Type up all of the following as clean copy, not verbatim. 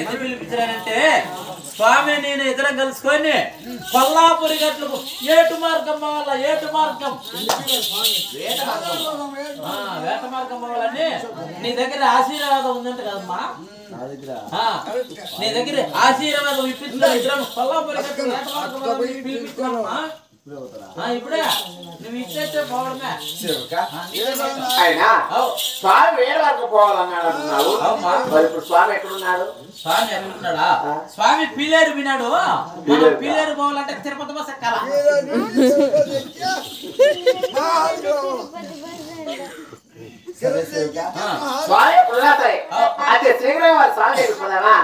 ఎందుకు పిలిపించానంటే స్వామి నేను ఇద్దరం కలుసుకొని కొల్లాపురి గట్లకు ఏటు మార్గం పోవాలా ఏటు మార్గం వేట మార్గం పోవాలని నీ దగ్గర ఆశీర్వాదం ఉందంట కదమ్మా నీ దగ్గర ఆశీర్వాదం ఇప్పించుకుని ఇద్దరం కొల్లాపురి గట్లకు వేట మార్గం పిలిపించామమ్మా ఇప్పుడే నువ్వు ఇచ్చేస్తే పోవడమే అయినా స్వామి వేరే వరకు పోవాలన్నాడు ఇప్పుడు స్వామి ఎక్కడున్నాడు స్వామి ఎక్కడున్నాడా స్వామి పీలేరు వినాడు మనం పీలేరు పోవాలంటే తిరుపతి బస్ ఎక్కాల స్వామి ఎక్కడున్నాయి అదే శ్రీగ్రహం వారి స్వామి ఎక్కడున్నారా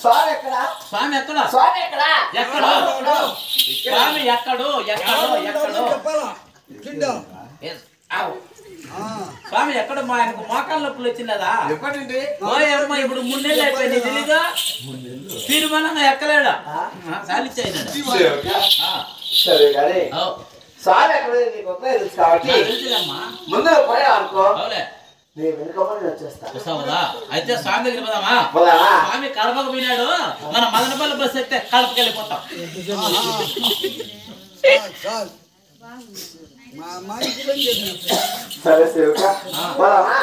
స్వామి ఎక్కడ స్వామి ఎక్కడ స్వామి ఎక్కడ ఎక్కడో స్వామి ఎక్కడో ఎక్కడో ఎక్కడో స్వామి ఎక్కడ మా ఆయనకు మోకాళ్ళ నొప్పులు వచ్చినదా ఓయమ్మ ఇప్పుడు 3 నెలలు అయిపోయింది తెలీదా తీర్మానంగా ఎక్కలేడా సాలిచ్చాయినాడు సరే కానీ స్వామి ఎక్కడ నీకు ఒకే తెలుసు కాబట్టి ముందు పోయా అనుకో అయితే స్వామి దగ్గర పోదామా స్వామి కడపకు పోయినాడు మన మదనపల్లి బస్సు ఎక్కితే కడపకి వెళ్ళిపోతాం సరే సేవక పోదామా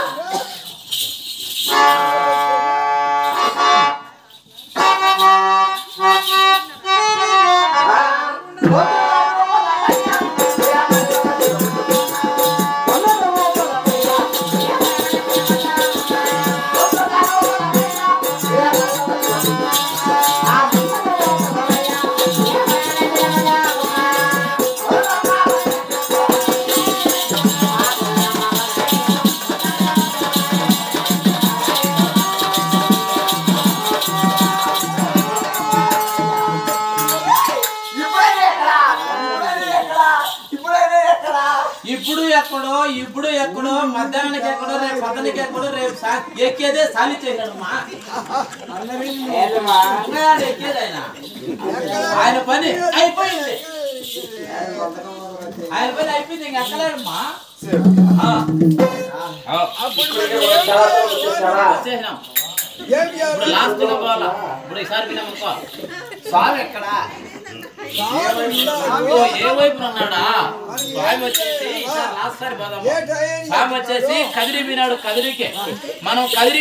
ఇప్పుడు ఎక్కడో మధ్యాహ్నానికి ఎక్కడో రేపు పద్దనికి ఎక్కడో రేపు ఎక్కేదే సాలి చేయగలమా ఎక్కేది ఆయన పని అయిపోయింది ఇంక ఎక్కలేదమ్మా వచ్చేసినాం ఇప్పుడు లాస్ట్ గా పోవాలా ఇప్పుడు ఈసారి వినామనుకో స్వామి ఎక్కడ ఏ వైపు అన్నాడా స్వామి వచ్చేసి లాస్ట్ సారి పోదాము స్వామి వచ్చేసి కదిరి వినాడు కదిరికి మనం కదిరి